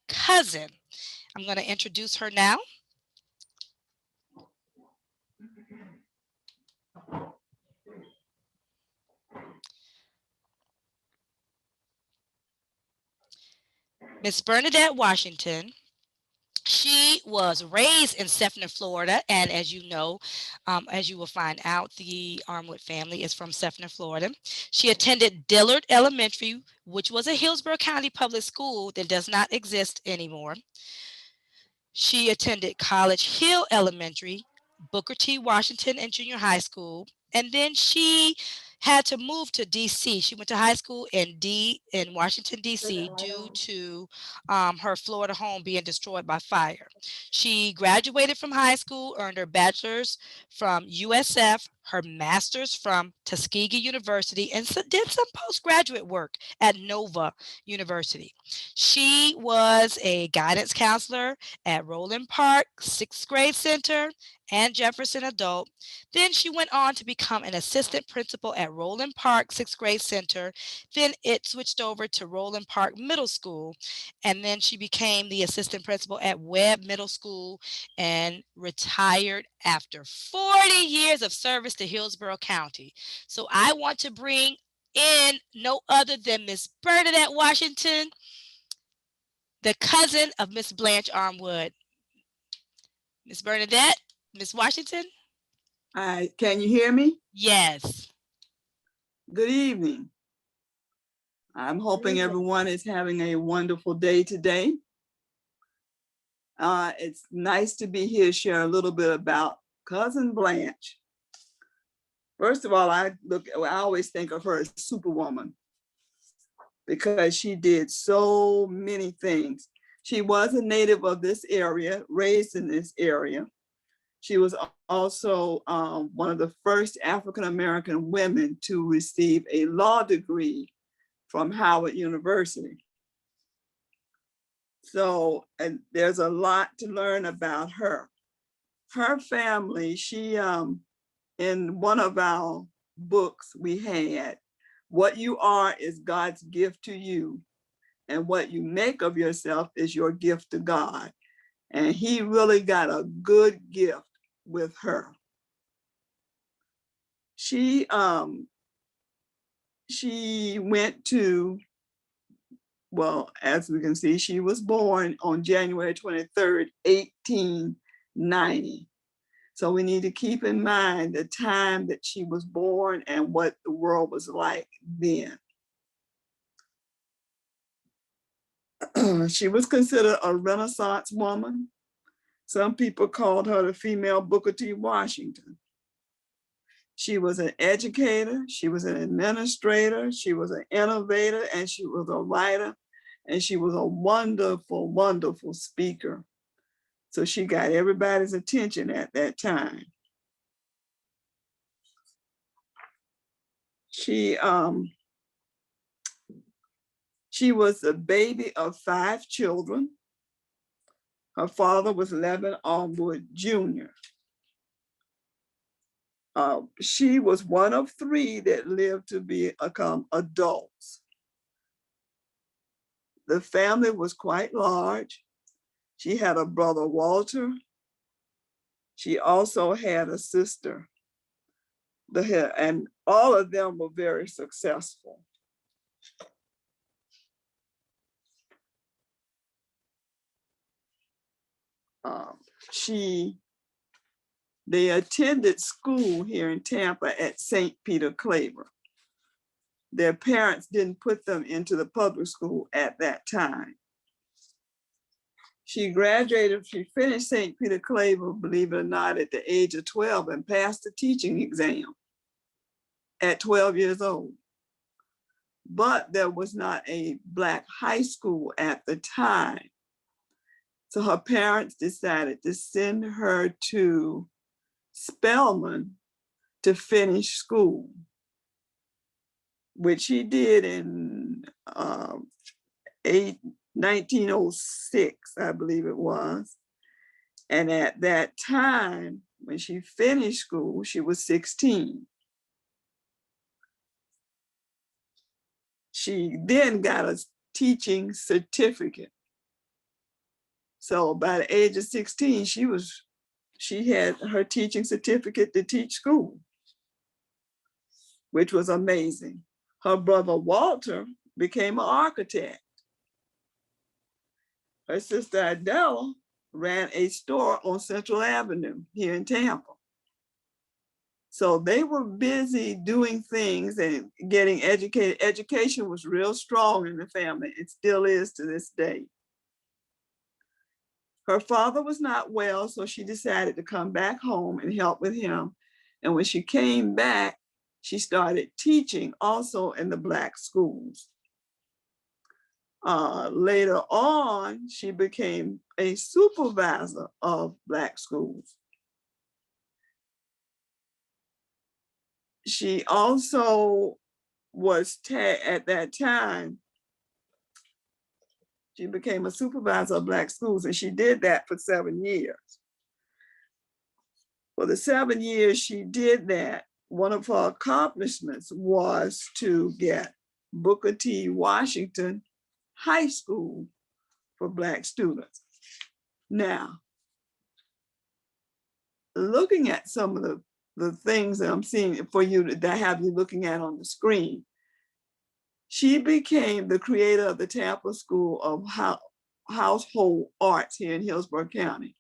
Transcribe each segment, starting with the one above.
cousin. I'm going to introduce her now. Miss Bernadette Washington. She was raised in Sefner, Florida, and as you know, as you will find out, the Armwood family is from Sefner, Florida. She attended Dillard Elementary, which was a Hillsborough County public school that does not exist anymore. She attended College Hill Elementary, Booker T. Washington and Junior High School, and then she had to move to D.C. She went to high school in Washington, D.C. due to her Florida home being destroyed by fire. She graduated from high school, earned her bachelor's from USF, her master's from Tuskegee University, and did some postgraduate work at Nova University. She was a guidance counselor at Roland Park Sixth Grade Center and Jefferson Adult. Then she went on to become an assistant principal at Roland Park Sixth Grade Center. Then it switched over to Roland Park Middle School. And then she became the assistant principal at Webb Middle School and retired after 40 years of service to Hillsborough County. So I want to bring in no other than Miss Bernadette Washington, the cousin of Miss Blanche Armwood. Miss Bernadette, Miss Washington? Can you hear me? Yes. Good evening. I'm hoping everyone is having a wonderful day today. It's nice to be here to share a little bit about Cousin Blanche. First of all, I always think of her as Superwoman because she did so many things. She was a native of this area, raised in this area. She was also one of the first African-American women to receive a law degree from Howard University. So, and there's a lot to learn about her. Her family, she, in one of our books we had, what you are is God's gift to you, and what you make of yourself is your gift to God. And he really got a good gift with her. She went to, well, as we can see, she was born on January 23rd, 1890. So we need to keep in mind the time that she was born and what the world was like then. She was considered a Renaissance woman. Some people called her the female Booker T. Washington. She was an educator, she was an administrator, she was an innovator, and she was a writer, and she was a wonderful, wonderful speaker. So she got everybody's attention at that time. She was the baby of 5 children. Her father was Levin Armwood Jr. She was one of 3 that lived to become adults. The family was quite large. She had a brother, Walter. She also had a sister, and all of them were very successful. They attended school here in Tampa at St. Peter Claver. Their parents didn't put them into the public school at that time. She graduated, she finished St. Peter Claver, believe it or not, at the age of 12 and passed the teaching exam at 12 years old. But there was not a Black high school at the time. So her parents decided to send her to Spelman to finish school, which she did in 1906, I believe it was. And at that time, when she finished school, she was 16. She then got a teaching certificate. So by the age of 16, she had her teaching certificate to teach school, which was amazing. Her brother Walter became an architect. Her sister Adela ran a store on Central Avenue here in Tampa. So they were busy doing things and getting educated. Education was real strong in the family. It still is to this day. Her father was not well, so she decided to come back home and help with him. And when she came back, she started teaching also in the Black schools. Later on, she became a supervisor of Black schools. She also was at that time, she became a supervisor of Black schools, and she did that for 7 years. For the 7 years she did that, one of her accomplishments was to get Booker T. Washington High School for Black students. Now, looking at some of the things that I'm seeing for you that I have you looking at on the screen, she became the creator of the Tampa School of Household Arts here in Hillsborough County.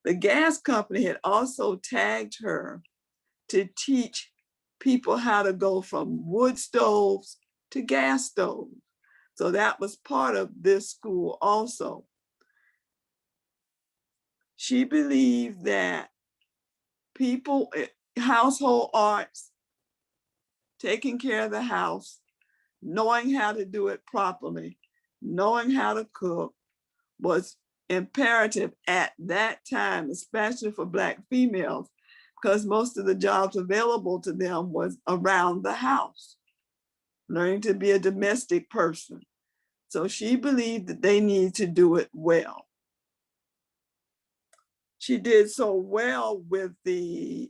The gas company had also tagged her to teach people how to go from wood stoves to gas stoves. So that was part of this school also. She believed that people, household arts, taking care of the house, knowing how to do it properly, knowing how to cook was imperative at that time, especially for Black females, because most of the jobs available to them was around the house, learning to be a domestic person. So she believed that they need to do it well. She did so well with the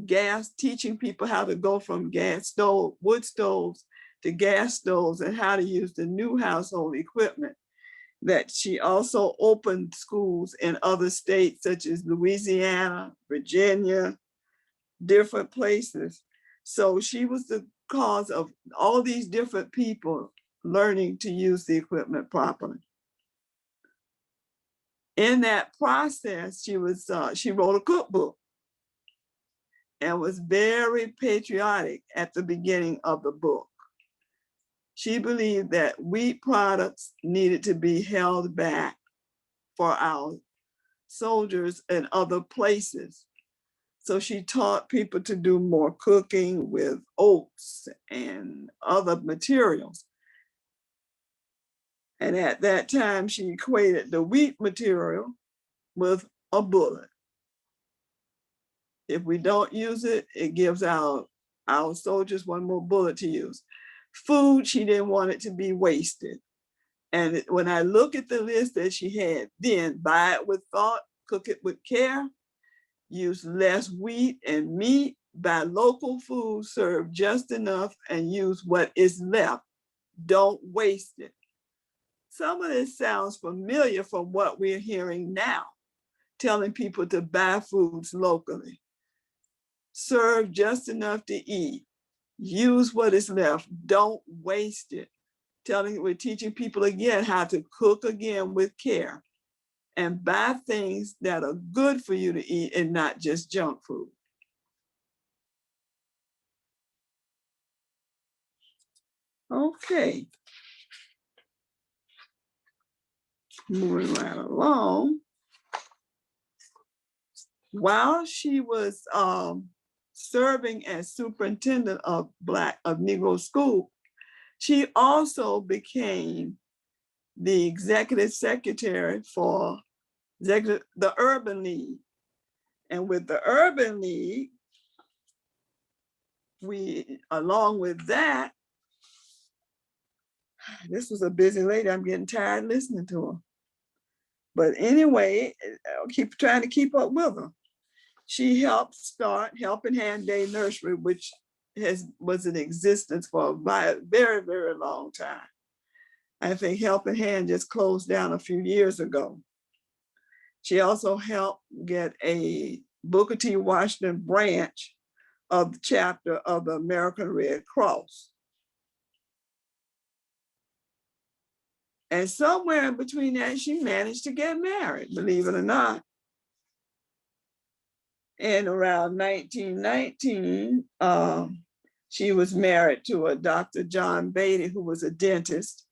gas, teaching people how to go from wood stoves to gas stoves and how to use the new household equipment, that she also opened schools in other states such as Louisiana, Virginia, different places. So she was the cause of all these different people learning to use the equipment properly. In that process, she wrote a cookbook and was very patriotic at the beginning of the book. She believed that wheat products needed to be held back for our soldiers in other places. So she taught people to do more cooking with oats and other materials. And at that time, she equated the wheat material with a bullet. If we don't use it, it gives our soldiers one more bullet to use. Food, she didn't want it to be wasted. And when I look at the list that she had, then buy it with thought, cook it with care, use less wheat and meat, buy local food, serve just enough, and use what is left. Don't waste it. Some of this sounds familiar from what we're hearing now, telling people to buy foods locally. Serve just enough to eat. Use what is left. Don't waste it. We're teaching people again how to cook again with care and buy things that are good for you to eat and not just junk food. Okay. Moving right along. While she was serving as superintendent of Negro school, she also became the executive secretary for the Urban League. And with the Urban League, along with that, this was a busy lady. I'm getting tired listening to her. But anyway, I'll keep trying to keep up with her. She helped start Helping Hand Day Nursery, which was in existence for a very, very long time. I think Helping Hand just closed down a few years ago. She also helped get a Booker T. Washington branch of the chapter of the American Red Cross. And somewhere in between that, she managed to get married, believe it or not. And around 1919, she was married to a Dr. John Beatty, who was a dentist.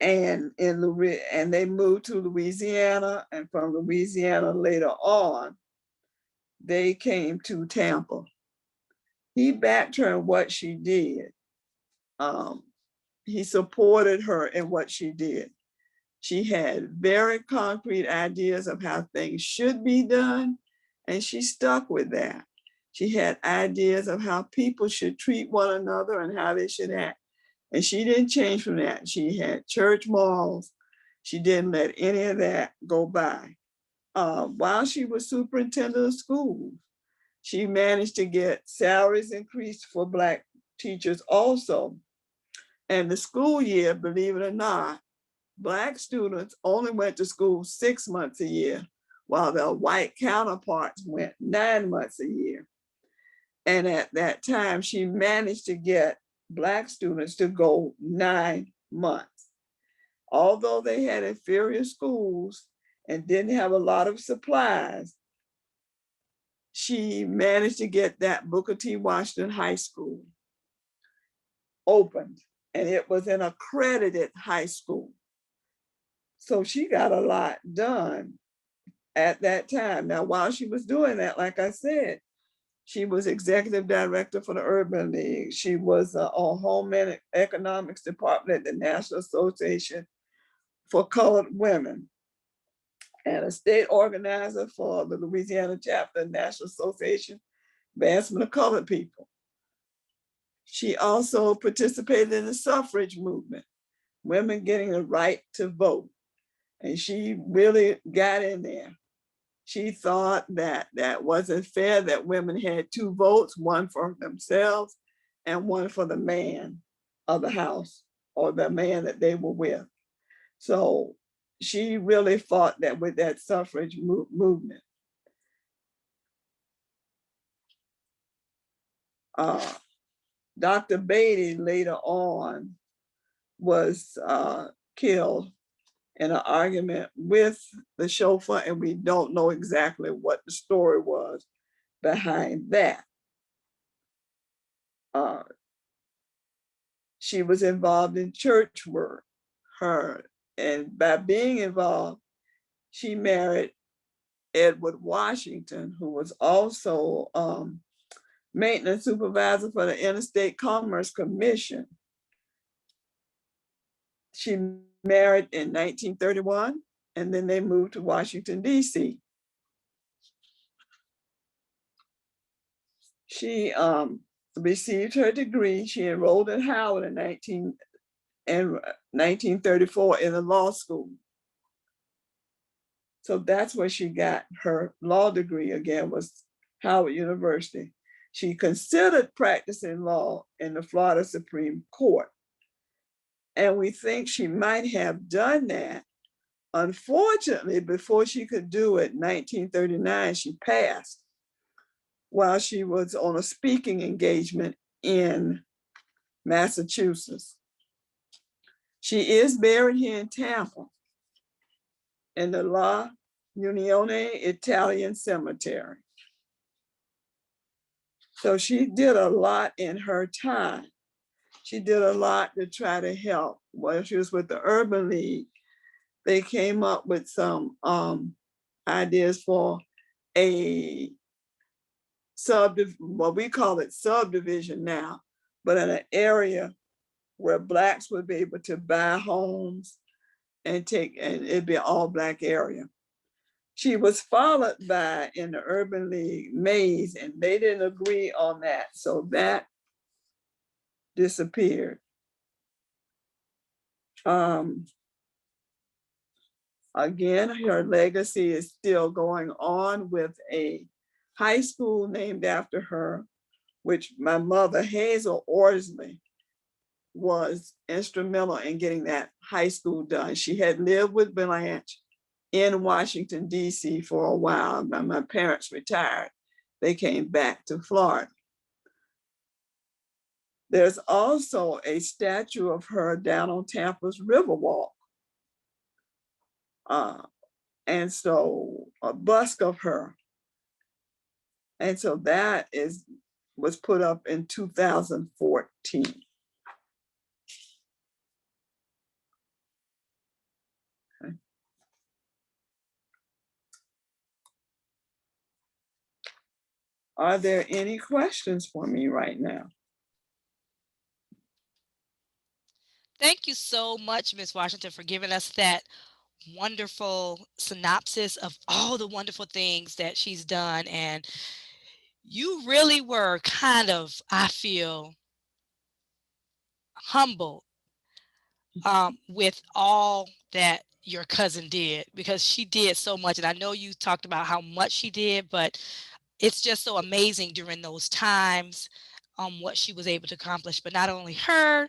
And they moved to Louisiana, and from Louisiana later on, they came to Tampa. He backed her in what she did. He supported her in what she did. She had very concrete ideas of how things should be done, and she stuck with that. She had ideas of how people should treat one another and how they should act. And she didn't change from that. She had church morals. She didn't let any of that go by. While she was superintendent of schools, she managed to get salaries increased for Black teachers also. And the school year, believe it or not, Black students only went to school 6 months a year, while their white counterparts went 9 months a year. And at that time, she managed to get Black students to go 9 months. Although they had inferior schools and didn't have a lot of supplies, she managed to get that Booker T. Washington High School opened, and it was an accredited high school. So she got a lot done at that time. Now, while she was doing that, like I said, she was executive director for the Urban League. She was on Home and Economics Department at the National Association for Colored Women, and a state organizer for the Louisiana chapter, National Association Advancement of Colored People. She also participated in the suffrage movement, women getting the right to vote. And she really got in there. She thought that that wasn't fair, that women had 2 votes, one for themselves and one for the man of the house or the man that they were with. So she really fought that with that suffrage movement. Dr. Beatty later on was killed in an argument with the chauffeur, and we don't know exactly what the story was behind that. She was involved in church work, and by being involved, she married Edward Washington, who was also maintenance supervisor for the Interstate Commerce Commission. She married in 1931, and then they moved to Washington, D.C. She received her degree. She enrolled in Howard in 1934 in the law school. So that's where she got her law degree again, was Howard University. She considered practicing law in the Florida Supreme Court. And we think she might have done that. Unfortunately, before she could do it, 1939, she passed while she was on a speaking engagement in Massachusetts. She is buried here in Tampa in the La Unione Italian Cemetery. So she did a lot in her time. She did a lot to try to help. While she was with the Urban League, they came up with some ideas for a what we call it subdivision now, but in an area where Blacks would be able to buy homes and it'd be an all Black area. She was followed by, in the Urban League, Mays, and they didn't agree on that. So that disappeared. Again, her legacy is still going on with a high school named after her, which my mother, Hazel Orsley, was instrumental in getting that high school done. She had lived with Blanche in Washington, D.C. for a while. When my parents retired, they came back to Florida. There's also a statue of her down on Tampa's Riverwalk. And so a bust of her. And so that was put up in 2014. Okay. Are there any questions for me right now? Thank you so much, Ms. Washington, for giving us that wonderful synopsis of all the wonderful things that she's done. And you really were kind of, I feel, humble with all that your cousin did, because she did so much. And I know you talked about how much she did, but it's just so amazing during those times what she was able to accomplish. But not only her,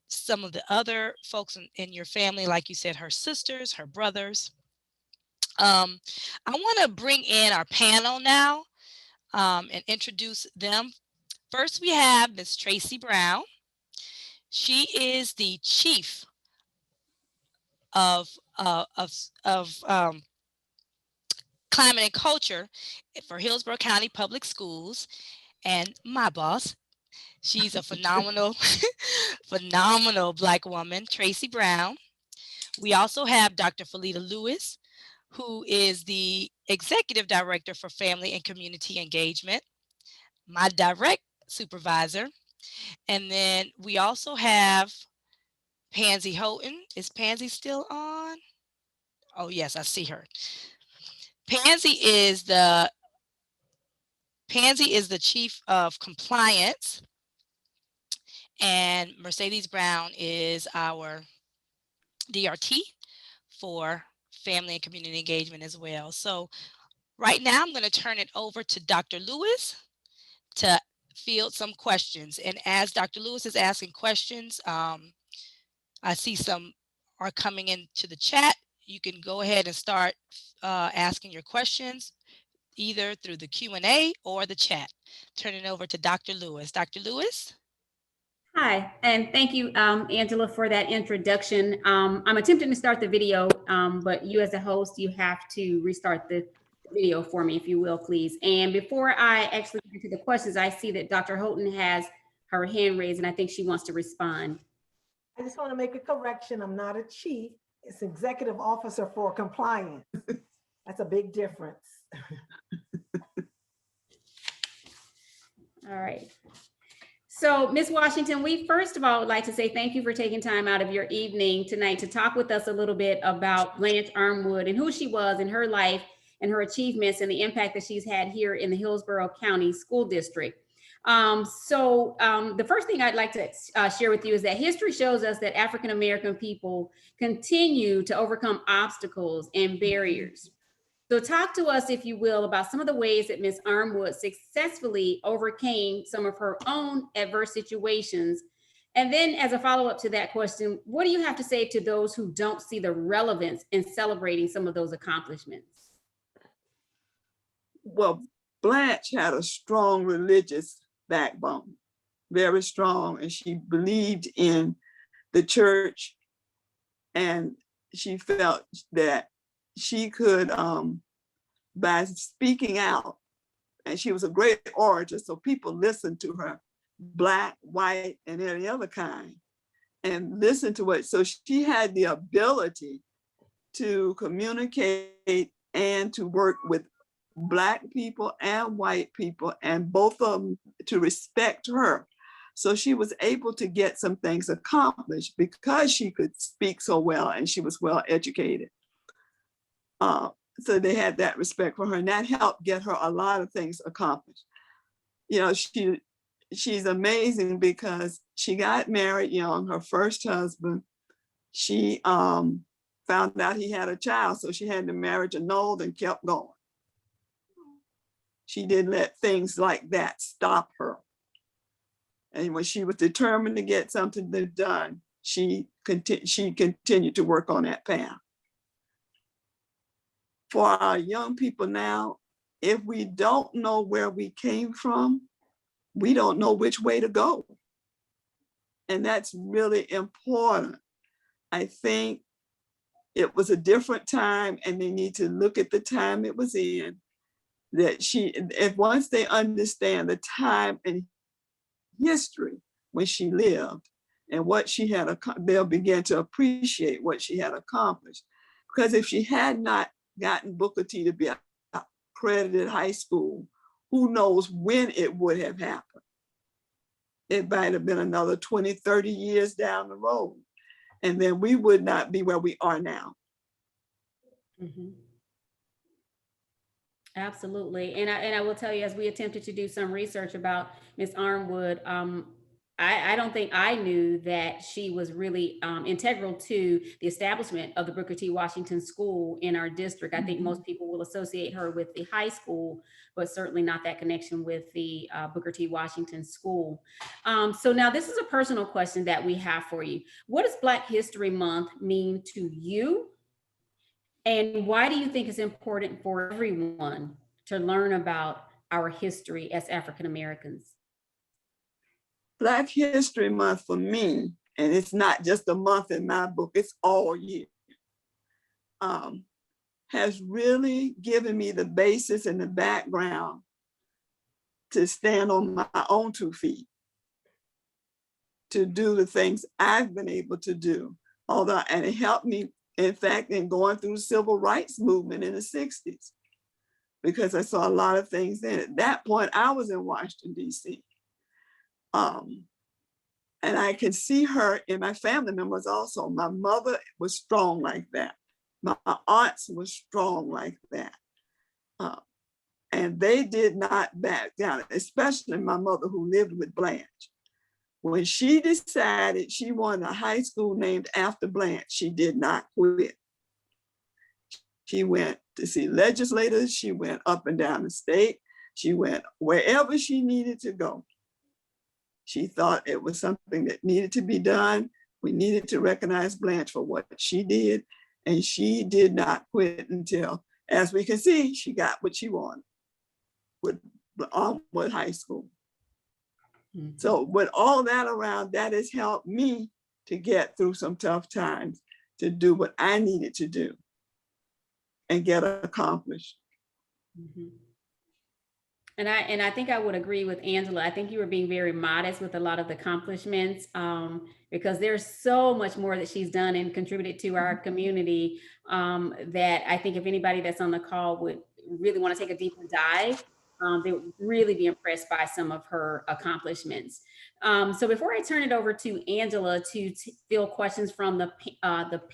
some of the other folks in your family, like you said, her sisters, her brothers. I want to bring in our panel now and introduce them. First, we have Miss Tracy Brown. She is the chief of climate and culture for Hillsborough County Public Schools, and my boss. She's a phenomenal, phenomenal Black woman, Tracy Brown. We also have Dr. Felita Lewis, who is the Executive Director for Family and Community Engagement, my direct supervisor. And then we also have Pansy Houghton. Is Pansy still on? Oh, yes, I see her. Pansy is the Chief of Compliance, and Mercedes Brown is our DRT for Family and Community Engagement as well. So right now I'm going to turn it over to Dr. Lewis to field some questions. And as Dr. Lewis is asking questions, I see some are coming into the chat. You can go ahead and start asking your questions either through the Q&A or the chat. Turn it over to Dr. Lewis. Dr. Lewis? Hi, and thank you, Angela, for that introduction. I'm attempting to start the video, but you as a host, you have to restart the video for me, if you will, please. And before I actually get to the questions, I see that Dr. Houghton has her hand raised, and I think she wants to respond. I just want to make a correction. I'm not a chief. It's executive officer for compliance. That's a big difference. All right. So, Ms. Washington, we first of all would like to say thank you for taking time out of your evening tonight to talk with us a little bit about Blanche Armwood and who she was in her life and her achievements and the impact that she's had here in the Hillsborough County School District. The first thing I'd like to share with you is that history shows us that African-American people continue to overcome obstacles and barriers. So talk to us, if you will, about some of the ways that Ms. Armwood successfully overcame some of her own adverse situations. And then as a follow-up to that question, what do you have to say to those who don't see the relevance in celebrating some of those accomplishments? Well, Blanche had a strong religious backbone, very strong, and she believed in the church, and she felt that she could, by speaking out, and she was a great orator, so people listened to her, Black, white, and any other kind, and listened to it. So she had the ability to communicate and to work with Black people and white people, and both of them to respect her. So she was able to get some things accomplished because she could speak so well and she was well educated. So they had that respect for her, and that helped get her a lot of things accomplished. You know, she's amazing because she got married young, her first husband. She found out he had a child, so she had the marriage annulled and kept going. She didn't let things like that stop her. And when she was determined to get something done, she continued to work on that path. For our young people now, if we don't know where we came from, we don't know which way to go. And that's really important. I think it was a different time, and they need to look at the time it was in. That if once they understand the time and history when she lived and what she had, they'll begin to appreciate what she had accomplished. Because if she had not gotten Booker T to be a accredited high school, who knows when it would have happened. It might have been another 20, 30 years down the road. And then we would not be where we are now. Mm-hmm. Absolutely. And I will tell you, as we attempted to do some research about Miss Armwood, I don't think I knew that she was really integral to the establishment of the Booker T. Washington School in our district. I think most people will associate her with the high school, but certainly not that connection with the Booker T. Washington School. So now this is a personal question that we have for you. What does Black History Month mean to you? And why do you think it's important for everyone to learn about our history as African Americans? Black History Month for me, and it's not just a month in my book, it's all year, has really given me the basis and the background to stand on my own 2 feet, to do the things I've been able to do. And it helped me, in fact, in going through the civil rights movement in the 60s, because I saw a lot of things then. At that point, I was in Washington, D.C. And I could see her in my family members also. My mother was strong like that. My aunts were strong like that. And they did not back down, especially my mother who lived with Blanche. When she decided she wanted a high school named after Blanche, she did not quit. She went to see legislators. She went up and down the state. She went wherever she needed to go. She thought it was something that needed to be done. We needed to recognize Blanche for what she did. And she did not quit until, as we can see, she got what she wanted with Armwood High School. Mm-hmm. So with all that around, that has helped me to get through some tough times, to do what I needed to do and get accomplished. Mm-hmm. And I think I would agree with Angela. I think you were being very modest with a lot of the accomplishments, because there's so much more that she's done and contributed to our community, that I think if anybody that's on the call would really want to take a deeper dive, they would really be impressed by some of her accomplishments. So before I turn it over to Angela to field questions from the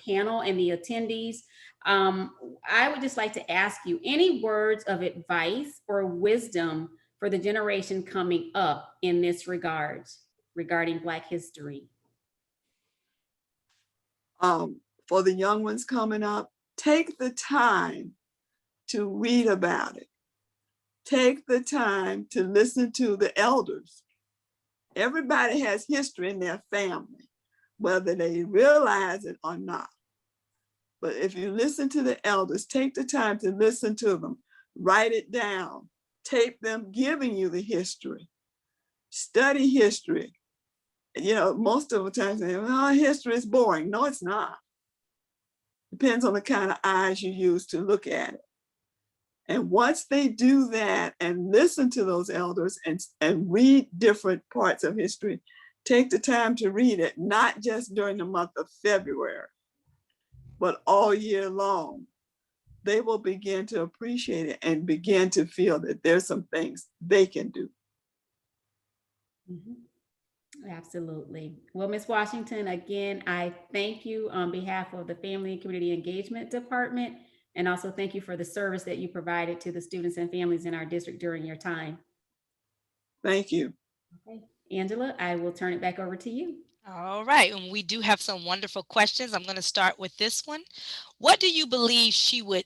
panel and the attendees, I would just like to ask you any words of advice or wisdom for the generation coming up in this regard, regarding Black history. For the young ones coming up, take the time to read about it. Take the time to listen to the elders. Everybody has history in their family, whether they realize it or not. But if you listen to the elders, take the time to listen to them, write it down, tape them giving you the history, study history. You know, most of the time, history is boring. No, it's not. Depends on the kind of eyes you use to look at it. And once they do that and listen to those elders and read different parts of history, take the time to read it, not just during the month of February, but all year long. They will begin to appreciate it and begin to feel that there's some things they can do. Mm-hmm. Absolutely. Well, Ms. Washington, again, I thank you on behalf of the Family and Community Engagement Department, and also thank you for the service that you provided to the students and families in our district during your time. Thank you. Okay. Angela, I will turn it back over to you. All right, and we do have some wonderful questions. I'm going to start with this one. What do you believe she would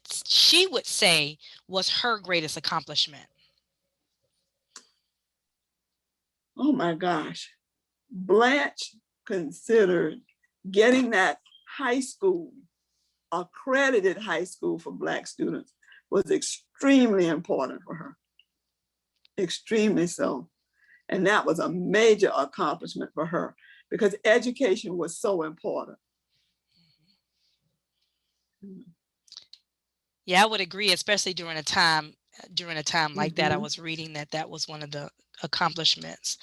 say was her greatest accomplishment? Oh my gosh. Blanche considered getting that high school, accredited high school for Black students, was extremely important for her, extremely so. And that was a major accomplishment for her because education was so important. Yeah, I would agree, especially during a time like that. I Mhm. was reading that that was one of the accomplishments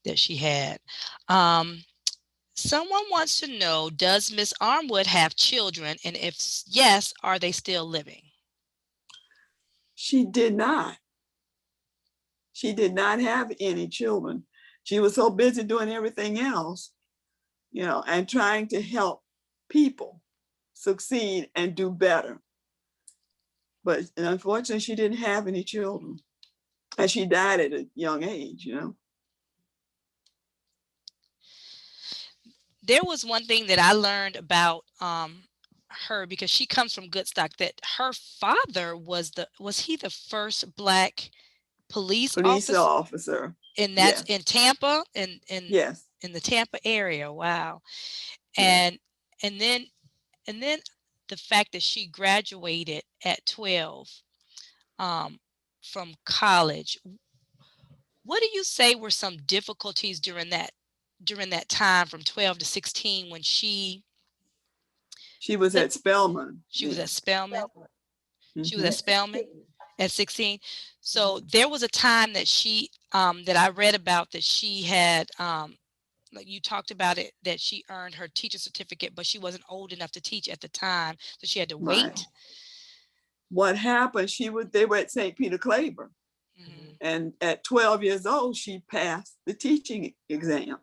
that she had. Um, Someone wants to know, does Miss Armwood have children? And if yes, are they still living? She did not. She did not have any children. She was so busy doing everything else, and trying to help people succeed and do better. But unfortunately, she didn't have any children. And she died at a young age. There was one thing that I learned about her, because she comes from good stock, that her father was he the first Black police Police officer, officer. and that's Yes. in Tampa, in Yes. the Tampa area. Wow. Yes. And then the fact that she graduated at 12 from college. What do you say were some difficulties during that time from 12 to 16 when she was let- at Spelman. she was at Spelman? She was Mm-hmm. at Spelman at 16. So there was a time that she that I read about, that she had like you talked about it, that she earned her teacher certificate, but she wasn't old enough to teach at the time, so she had to Right. wait. What happened? They were at St. Peter Claver. Mm-hmm. And at 12 years old, she passed the teaching exam.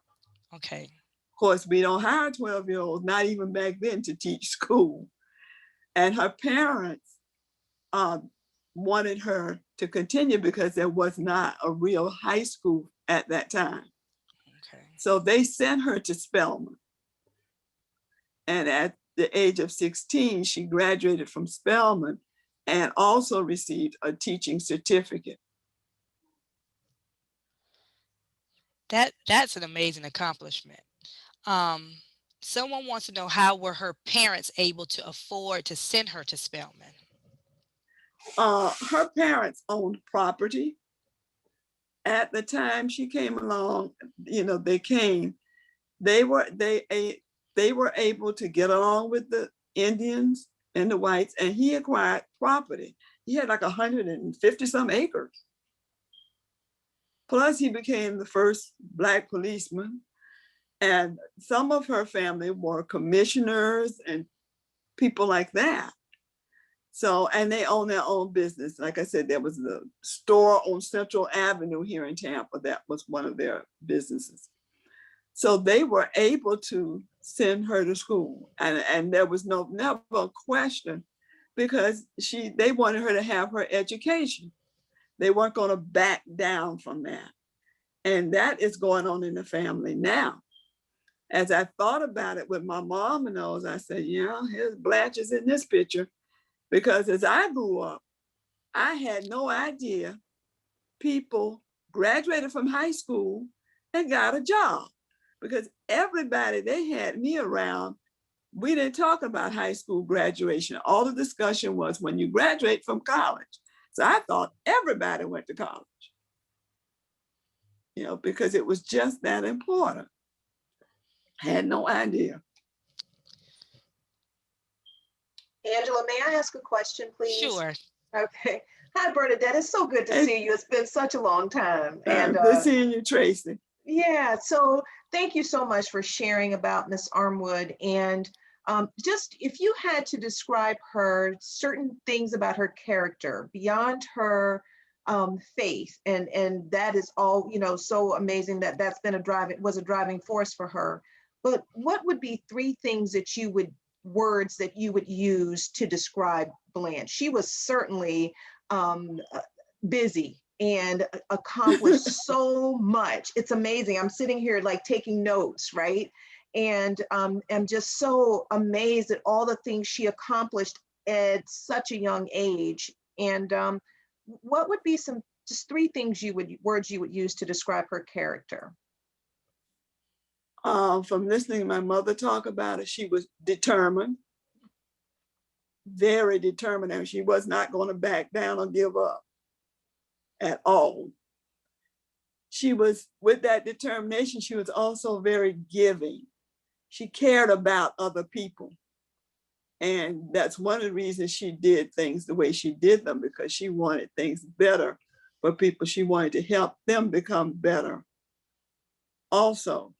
Okay. Of course, we don't hire 12-year-olds, not even back then, to teach school. And her parents wanted her to continue because there was not a real high school at that time. Okay. So they sent her to Spelman. And at the age of 16, she graduated from Spelman and also received a teaching certificate. That's an amazing accomplishment. Someone wants to know, how were her parents able to afford to send her to Spelman? Her parents owned property. At the time she came along, they were able to get along with the Indians and the whites, and he acquired property. He had like 150 some acres. Plus he became the first Black policeman. And some of her family were commissioners and people like that. So, and they own their own business. Like I said, there was the store on Central Avenue here in Tampa. That was one of their businesses. So they were able to send her to school. And there was never a question, because they wanted her to have her education. They weren't going to back down from that. And that is going on in the family now. As I thought about it with my mom and those, I said, here's Blanche is in this picture. Because as I grew up, I had no idea people graduated from high school and got a job. Because everybody they had me around, we didn't talk about high school graduation. All the discussion was when you graduate from college. So I thought everybody went to college, because it was just that important. Had no idea. Angela, may I ask a question, please? Sure. Okay. Hi, Bernadette. It's so good to see you. It's been such a long time. And good seeing you, Tracy. Yeah, so thank you so much for sharing about Miss Armwood. And just if you had to describe her, certain things about her character beyond her faith, and that is all, so amazing that that's been was a driving force for her. But what would be three things that words that you would use to describe Blanche? She was certainly busy and accomplished so much. It's amazing. I'm sitting here like taking notes, right? And I'm just so amazed at all the things she accomplished at such a young age. And what would be just three things words you would use to describe her character? From listening to my mother talk about it, she was determined, very determined, and she was not going to back down or give up at all. She was, with that determination, she was also very giving. She cared about other people. And that's one of the reasons she did things the way she did them, because she wanted things better for people. She wanted to help them become better. Also,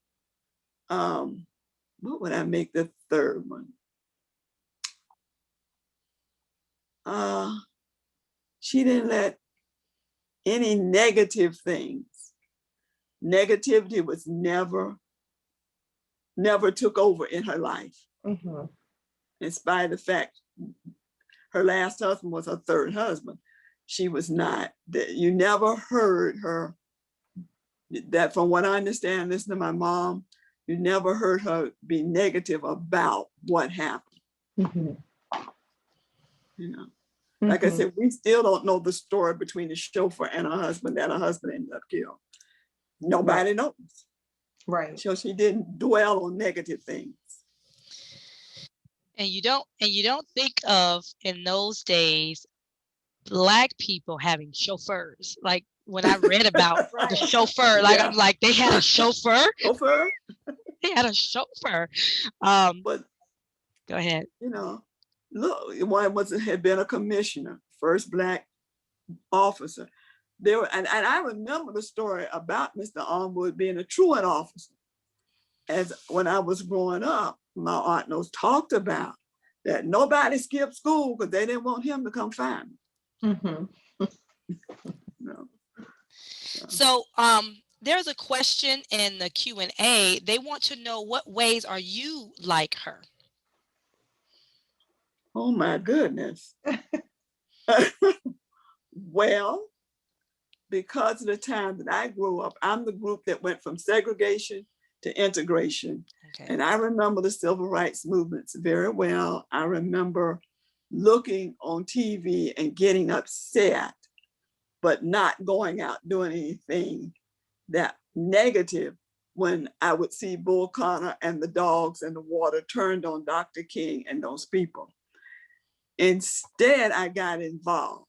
what would I make the third one? She didn't let any negative things. Negativity was never took over in her life. Mhm. In spite of the fact her last husband was her third husband, she was not. You never heard her, that from what I understand, listening to my mom, you never heard her be negative about what happened. Mhm. You know, like I Mhm. said, we still don't know the story between the chauffeur and her husband, that her husband ended up killed. Nobody knows. Right. So she didn't dwell on negative things. And you don't think of, in those days, Black people having chauffeurs. Like when I read about the Right. chauffeur, like I'm Yeah. like, they had a chauffeur. Chauffeur, They had a chauffeur. but Go ahead. you know, look, one had been a commissioner, first Black officer. There were, and I remember the story about Mr. Armwood being a truant officer. As when I was growing up, my aunt knows talked about that nobody skipped school because they didn't want him to come find me. Mhm. You know? So there's a question in the Q&A. They want to know, what ways are you like her? Oh my goodness. Well, because of the time that I grew up, I'm the group that went from segregation to integration. Okay. And I remember the civil rights movements very well. I remember looking on TV and getting upset, but not going out doing anything that negative when I would see Bull Connor and the dogs and the water turned on Dr. King and those people. Instead, I got involved.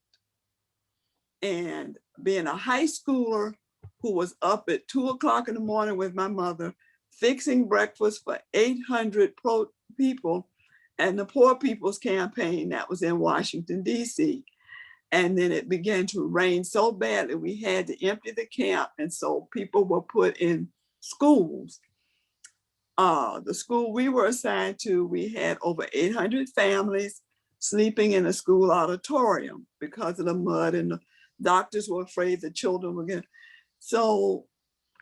And being a high schooler who was up at 2:00 in the morning with my mother, fixing breakfast for 800 people and the Poor People's Campaign that was in Washington, D.C. And then it began to rain so bad that we had to empty the camp. And so people were put in schools. The school we were assigned to, we had over 800 families sleeping in a school auditorium because of the mud, and the doctors were afraid the children were going. So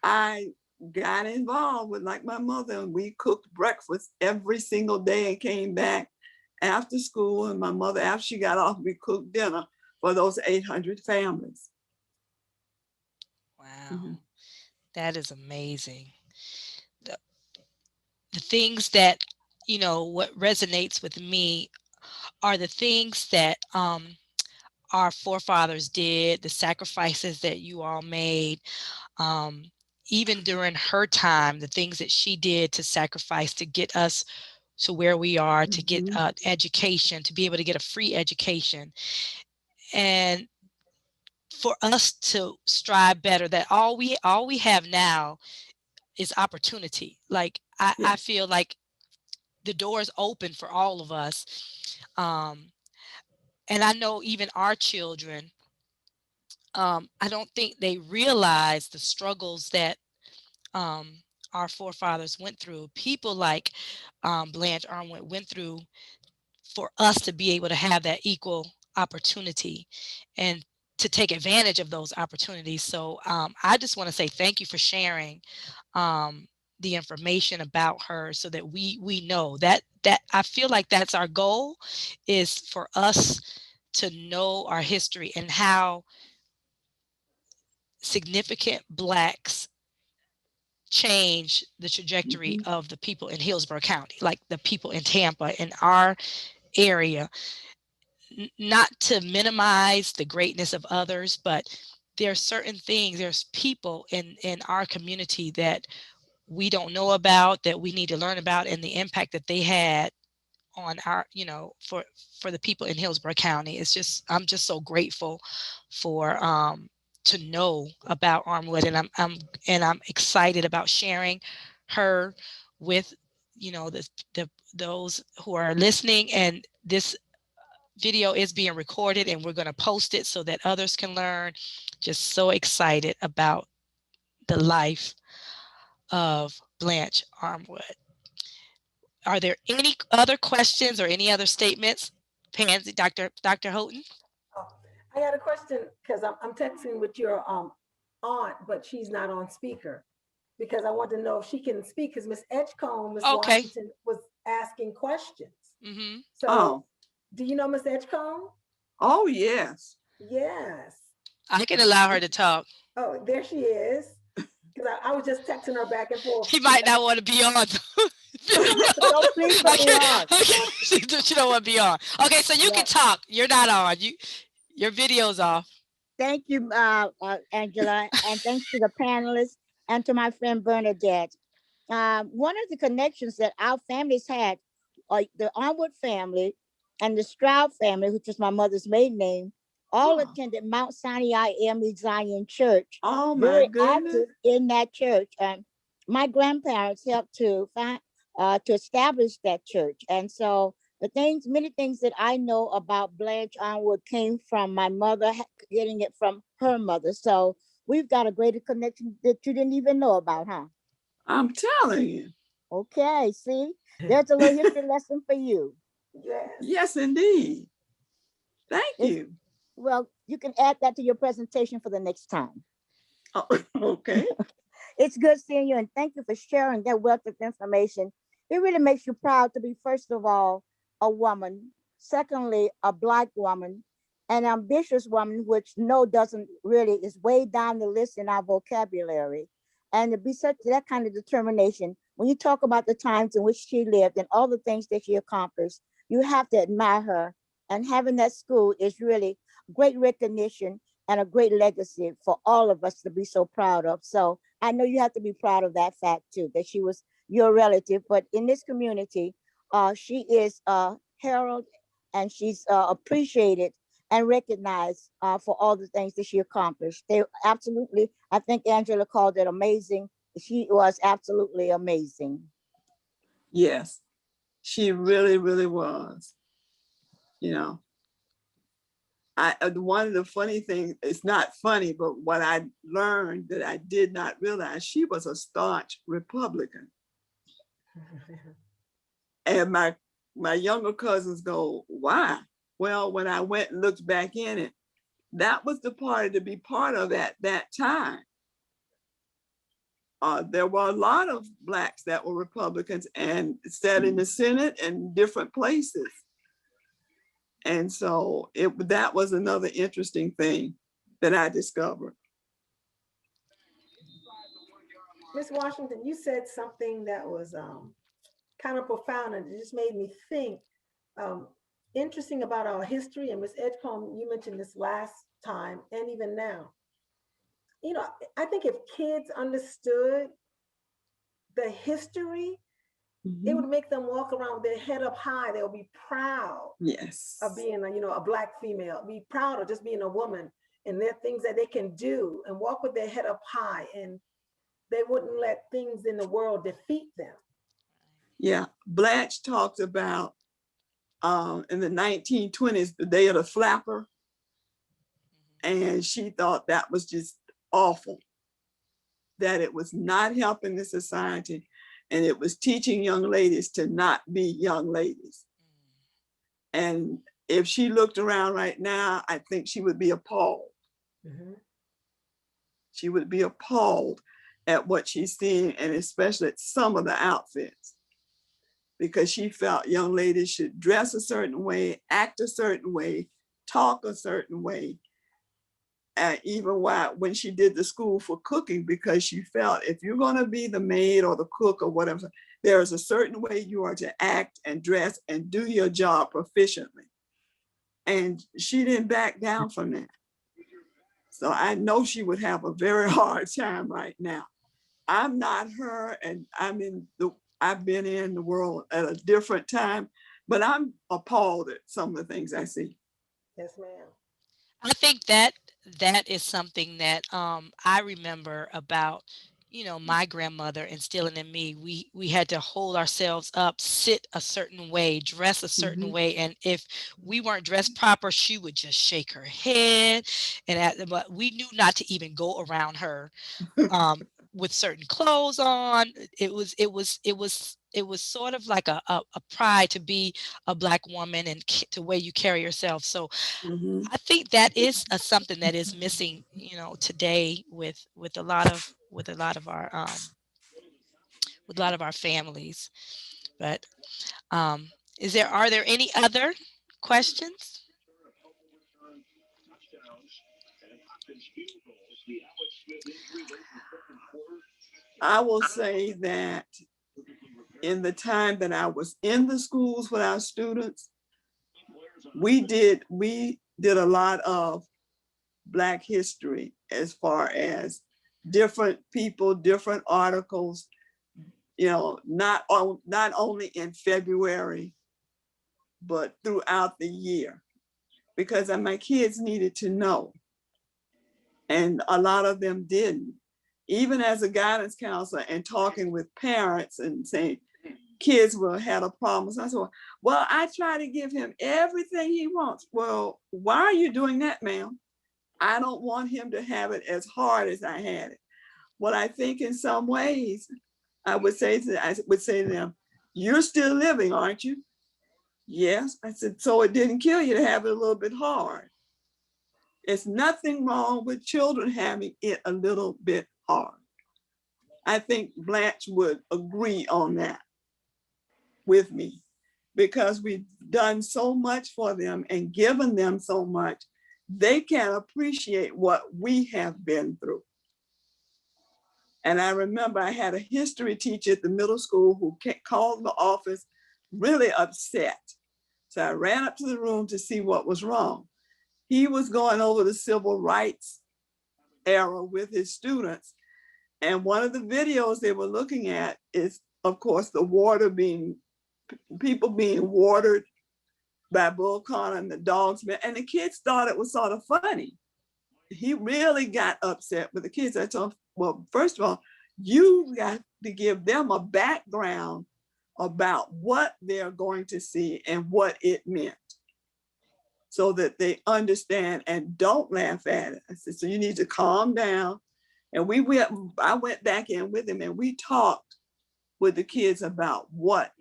I got involved with, like my mother, and we cooked breakfast every single day and came back after school. And my mother, after she got off, we cooked dinner for those 800 families. Wow. Mhm. That is amazing. The things that, what resonates with me are the things that our forefathers did, the sacrifices that you all made, even during her time, the things that she did to sacrifice to get us to where we are, to get Mhm. education, to be able to get a free education. And for us to strive better, that all we have now is opportunity. Like I Yes. feel like the door is open for all of us. And I know even our children, I don't think they realize the struggles that our forefathers went through. People like Blanche Armwood went through for us to be able to have that equal opportunity and to take advantage of those opportunities. So I just want to say thank you for sharing the information about her, so that we know that I feel like that's our goal, is for us to know our history and how significant Blacks change the trajectory Mhm. of the people in Hillsborough County, like the people in Tampa, in our area. Not to minimize the greatness of others, but there are certain things, there's people in our community that we don't know about, that we need to learn about, and the impact that they had on our, for the people in Hillsborough County. It's just, I'm just so grateful for to know about Armwood, and I'm excited about sharing her with those who are listening. And this video is being recorded, and we're going to post it so that others can learn. Just so excited about the life of Blanche Armwood. Are there any other questions or any other statements? Pansy, Dr. Houghton? Oh, I got a question because I'm texting with your aunt, but she's not on speaker, because I want to know if she can speak, because Miss Edgecombe, Miss Okay. Washington was asking questions. Mm-hmm. So Oh, do you know Miss Edgecombe? oh, yes. Yes. I can allow her to talk. Oh, there she is. Because I was just texting her back and forth. She might not want to be on. Don't please put me on. She don't want to be on. Okay, so you can talk. You're not on. Your video's off. Thank you, Angela, and thanks to the panelists and to my friend Bernadette. One of the connections that our families had, the Armwood family and the Stroud family, which is my mother's maiden name, all attended Mount Sinai AME Zion Church. Oh, my Very goodness. active in that church. My grandparents helped to establish that church, and so many things that I know about Blanche Armwood came from my mother, getting it from her mother. So we've got a greater connection that you didn't even know about, huh? I'm telling you. Okay, see, there's a little history lesson for you. Yes. Yes, indeed. Thank you. Well, you can add that to your presentation for the next time. Oh, okay. It's good seeing you, and thank you for sharing that wealth of information. It really makes you proud to be, first of all, a woman, secondly, a Black woman, an ambitious woman, which doesn't really, is way down the list in our vocabulary. And to be such that kind of determination, when you talk about the times in which she lived and all the things that she accomplished, you have to admire her. And having that school is really great recognition and a great legacy for all of us to be so proud of. So I know you have to be proud of that fact too, that she was your relative. But in this community, she is heralded, and she's appreciated and recognized for all the things that she accomplished. They absolutely, I think Angela called it amazing. She was absolutely amazing. Yes, she really, really was. One of the funny things, it's not funny, but what I learned that I did not realize, she was a staunch Republican. And my younger cousins go, why? Well, when I went and looked back in it, that was the party to be part of at that time. There were a lot of Blacks that were Republicans and sat in the Senate and different places. And so that was another interesting thing that I discovered. Miss Washington, you said something that was kind of profound, and it just made me think. Interesting about our history, and Miss Edgecombe, you mentioned this last time and even now. I think if kids understood the history, it would make them walk around with their head up high. They'll be proud of being a Black female, be proud of just being a woman, and there are things that they can do and walk with their head up high, and they wouldn't let things in the world defeat them. Yeah, Blanche talked about in the 1920s, the day of the flapper. And she thought that was just awful, that it was not helping the society, and it was teaching young ladies to not be young ladies. And if she looked around right now, I think she would be appalled. She would be appalled at what she's seeing, and especially at some of the outfits, because she felt young ladies should dress a certain way, act a certain way, talk a certain way. And even when she did the school for cooking, because she felt if you're going to be the maid or the cook or whatever, there is a certain way you are to act and dress and do your job proficiently. And she didn't back down from that. So I know she would have a very hard time right now. I'm not her, and I've been in the world at a different time, but I'm appalled at some of the things I see. Yes, ma'am. I think that that is something that I remember about, my grandmother instilling in me. We had to hold ourselves up, sit a certain way, dress a certain Mhm. way, and if we weren't dressed proper, she would just shake her head, but we knew not to even go around her with certain clothes on. It was sort of like a pride to be a Black woman and the way you carry yourself. So Mhm. I think that is something that is missing, today with a lot of our families. But are there any other questions? I will say that in the time that I was in the schools with our students, we did a lot of Black history as far as different people, different articles, not only in February, but throughout the year, because my kids needed to know. And a lot of them didn't. Even as a guidance counselor and talking with parents and saying, kids will have a problem. So I said, well, I try to give him everything he wants. Well, why are you doing that, ma'am? I don't want him to have it as hard as I had it. Well, I think in some ways, I would say to them, you're still living, aren't you? Yes. I said, so it didn't kill you to have it a little bit hard. There's nothing wrong with children having it a little bit hard. I think Blanche would agree on that with me, because we've done so much for them and given them so much, they can't appreciate what we have been through. And I remember I had a history teacher at the middle school who called the office really upset. So I ran up to the room to see what was wrong. He was going over the civil rights era with his students. And one of the videos they were looking at is, of course, people being watered by Bull Connor and the dogs. And the kids thought it was sort of funny. He really got upset with the kids. I told him, well, first of all, you got to give them a background about what they're going to see and what it meant, so that they understand and don't laugh at it. I said, so you need to calm down. And I went back in with him and we talked with the kids about what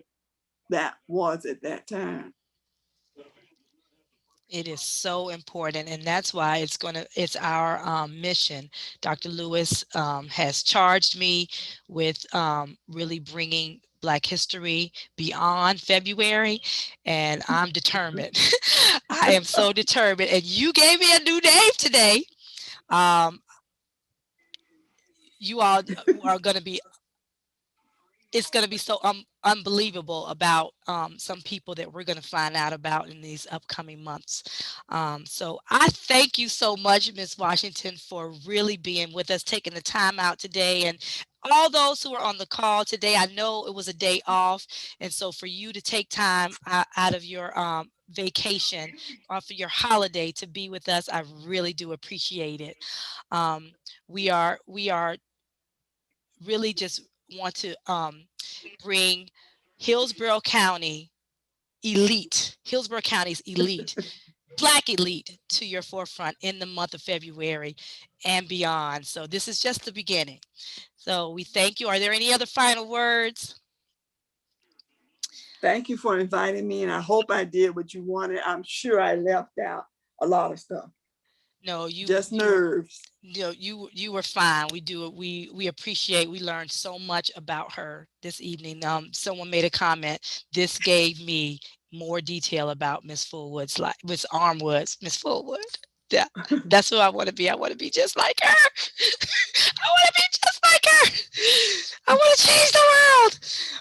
that was at that time. It is so important, and that's why it's our mission. Dr. Lewis has charged me with really bringing Black history beyond February, and I'm determined. I am so determined, and you gave me a new name today. Um, you all are going to be it's going to be so unbelievable about some people that we're going to find out about in these upcoming months. So I thank you so much, Ms. Washington, for really being with us, taking the time out today. And all those who are on the call today, I know it was a day off. And so for you to take time out of your vacation or for your holiday to be with us, I really do appreciate it. Um, we are really just want to bring Hillsborough County's elite, Black elite to your forefront in the month of February and beyond. So this is just the beginning. So we thank you. Are there any other final words? Thank you for inviting me. And I hope I did what you wanted. I'm sure I left out a lot of stuff. No, Just nerves. you were fine. We appreciate. We learned so much about her this evening. Someone made a comment. This gave me more detail about Miss Fullwood's life, Miss Fullwood. Yeah, that's who I want to be. I want to be just like her. I want to be just like her. I want to change the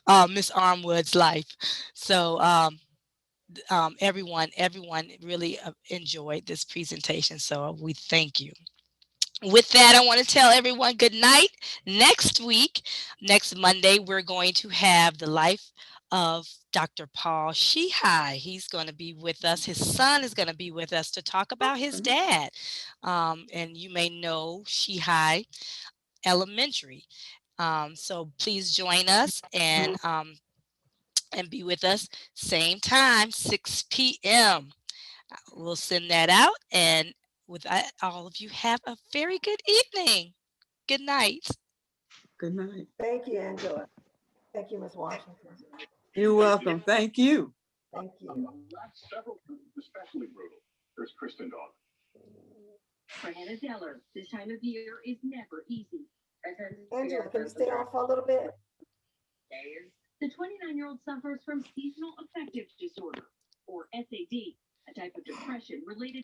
world. Miss Armwood's life. So everyone really enjoyed this presentation. So we thank you. With that, I want to tell everyone good night. Next week, next Monday, we're going to have the life of Dr. Paul Shehi. He's going to be with us. His son is going to be with us to talk about his dad. And you may know Shehi Elementary. So please join us and be with us same time, 6 p.m. We'll send that out. And with that, all of you have a very good evening. Good night. Good night. Thank you, Angela. Thank you, Ms. Washington. You're welcome. Thank you. Thank you. Especially brutal. There's Kristen Dog. Hannah Deller, this time of year is never easy. Angela, can you stay on for a little bit? The 29-year-old suffers from seasonal affective disorder, or SAD, a type of depression related